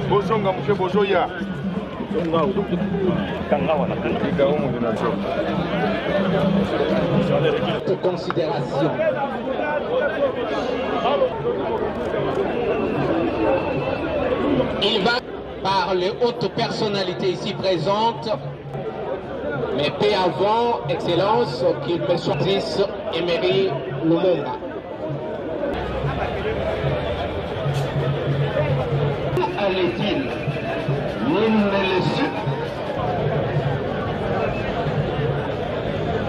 bozonga muke bozoya considération. Il va par les hautes personnalités ici présentes, mais paix avant, Excellence, qu'il me choisisse Emery Lumumba. Allait-il, nul ne le sut.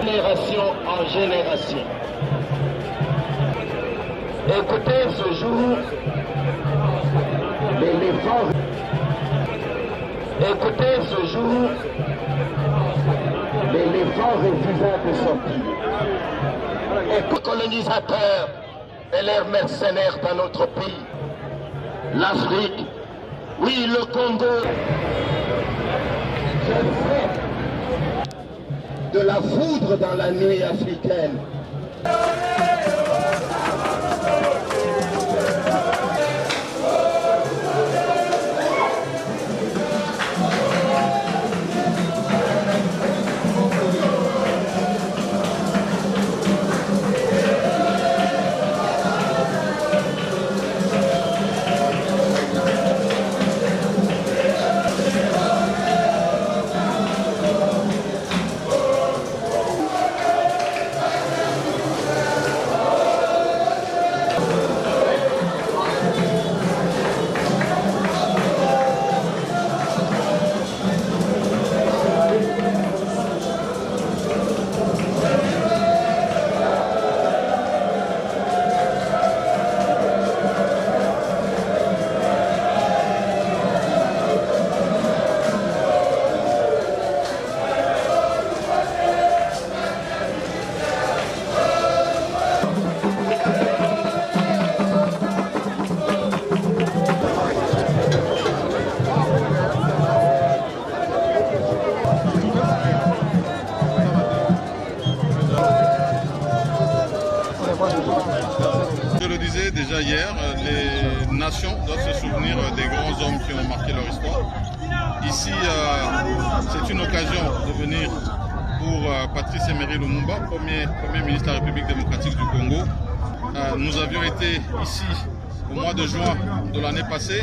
Génération en génération. Écoutez ce jour l'éléphant. Écoutez ce jour l'éléphant refusa de sortir. Et les colonisateurs et leurs mercenaires dans notre pays, l'Afrique, oui, le Congo, de la foudre dans la nuit africaine. Je le disais déjà hier, les nations doivent se souvenir des grands hommes qui ont marqué leur histoire. Ici, c'est une occasion de venir pour Patrice Emery Lumumba, premier ministre de la République démocratique du Congo. Nous avions été ici au mois de juin de l'année passée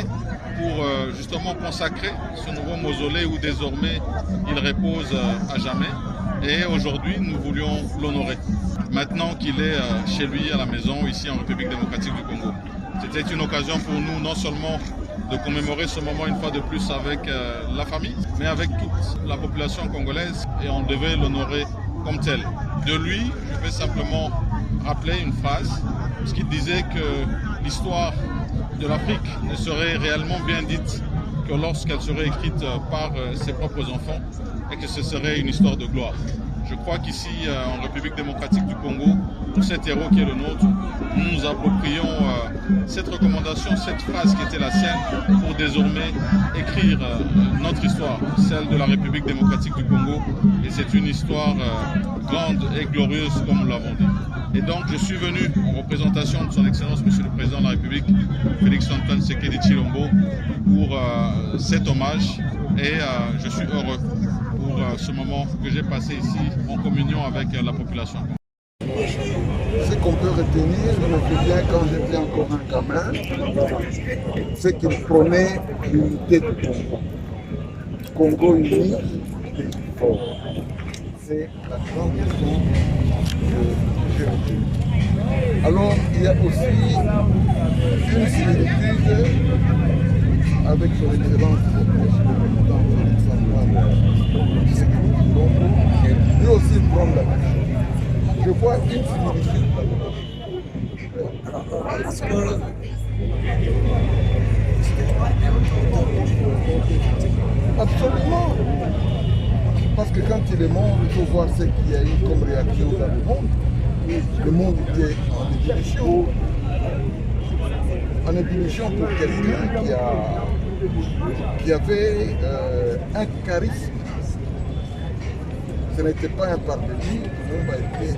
pour justement consacrer ce nouveau mausolée où désormais il repose à jamais. Et aujourd'hui, nous voulions l'honorer. Maintenant qu'il est chez lui à la maison, ici en République démocratique du Congo. C'était une occasion pour nous non seulement de commémorer ce moment une fois de plus avec la famille, mais avec toute la population congolaise, et on devait l'honorer comme tel. De lui, je vais simplement rappeler une phrase, ce qui disait que l'histoire de l'Afrique ne serait réellement bien dite que lorsqu'elle serait écrite par ses propres enfants, et que ce serait une histoire de gloire. Je crois qu'ici, en République démocratique du Congo, pour cet héros qui est le nôtre, nous nous approprions cette recommandation, cette phrase qui était la sienne, pour désormais écrire notre histoire, celle de la République démocratique du Congo. Et c'est une histoire grande et glorieuse, comme nous l'avons dit. Et donc, je suis venu en représentation de son Excellence, Monsieur le Président de la République, Félix-Antoine Tshisekedi Tshilombo, pour cet hommage. Et je suis heureux pour ce moment que j'ai passé ici en communion avec la population. Ce qu'on peut retenir, je me souviens quand j'étais encore un gamin, c'est qu'il prônait l'unité du Congo. Congo uni, pays fort. C'est la grande leçon que j'ai retenue. Alors, il y a aussi une similitude avec son Excellence, le président et lui aussi prendre la même chose. Je vois une similitude. Parce que absolument. Parce que quand il est mort, il faut voir ce qu'il y a eu comme réaction dans le monde. Le monde était en ébullition. En ébullition pour quelqu'un qui avait un charisme. Ce n'était pas un parvenu, l'homme a été un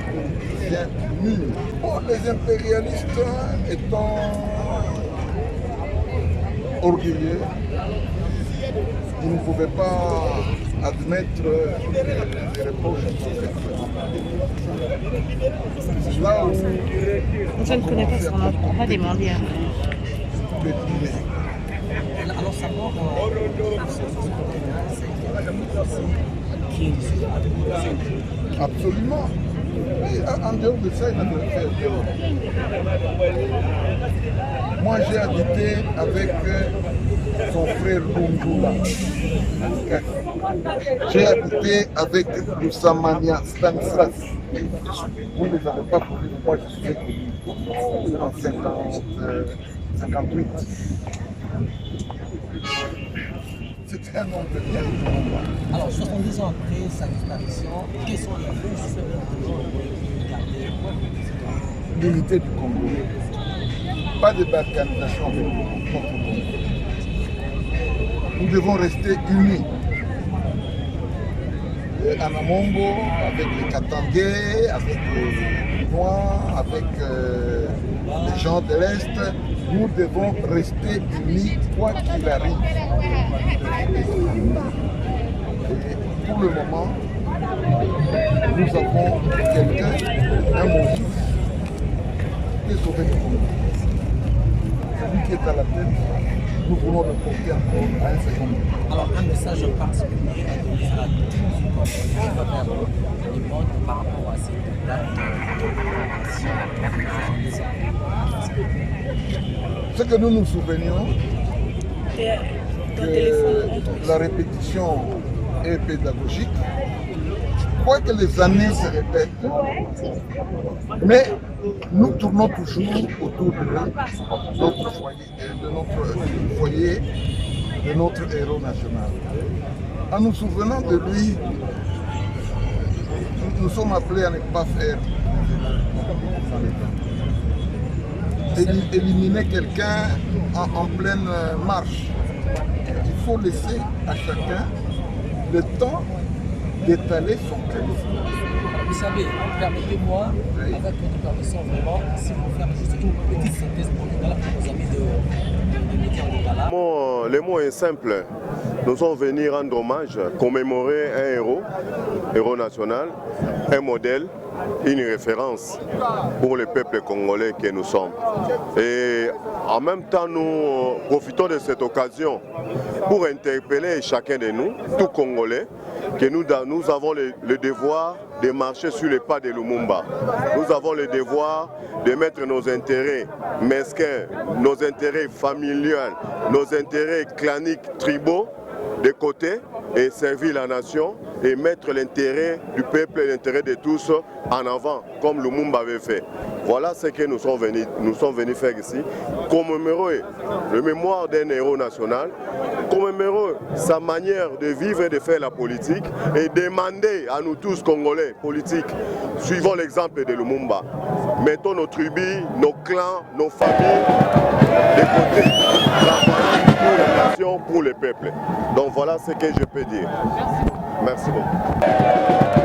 politicien nul. Bon, les impérialistes étant orgueilleux. Ils ne pouvaient pas admettre les reproches. C'est là où Je ne connais pas son nom, on va demander. Alors savoir absolument. Et en dehors de ça, il a fait moi, j'ai habité avec son frère Bungula. J'ai habité avec Lusamania Stanislas. Vous ne les avez pas connus, moi je suis connu en 58. C'était un homme de bien. Alors 70 ans après sa disparition, quels sont les plus souvenirs que vous pouvez garder? L'unité du Congo. Pas de balkanisation avec notre Congo. Nous devons rester unis. À Namombo, avec les Katangais, avec les Noirs, avec les gens de l'Est, nous devons rester unis quoi qu'il arrive. Et pour le moment, nous avons quelqu'un, un motif, qui est sauvé le Congo. Celui qui est à la tête, nous voulons le porter encore à un second. Alors un message particulier à donner à tous qui va faire le monde par rapport à cette date de Ce que nous nous souvenions, que la répétition est pédagogique, quoique les années se répètent, mais nous tournons toujours autour de notre foyer, de notre héros national. En nous souvenant de lui, nous sommes appelés à ne pas faire éliminer quelqu'un en pleine marche. Il faut laisser à chacun le temps d'étaler son charisme. Vous savez, permettez-moi, avec votre permission vraiment, si vous faire juste une petite synthèse pour nos amis de médias au Lingala. Le mot est simple. Nous sommes venus rendre hommage, commémorer un héros national, un modèle, une référence pour le peuple congolais que nous sommes. Et en même temps, nous profitons de cette occasion pour interpeller chacun de nous, tout Congolais, que nous avons le devoir de marcher sur les pas de Lumumba. Nous avons le devoir de mettre nos intérêts mesquins, nos intérêts familiaux, nos intérêts claniques, tribaux de côté et servir la nation et mettre l'intérêt du peuple et l'intérêt de tous en avant, comme Lumumba avait fait. Voilà ce que nous sommes venus faire ici, commémorer le mémoire d'un héros national, commémorer sa manière de vivre et de faire la politique et demander à nous tous Congolais politiques, suivons l'exemple de Lumumba, mettons nos tribus, nos clans, nos familles de côté, travaillons pour la nation, pour le peuple. Donc voilà ce que je peux dire. Merci beaucoup.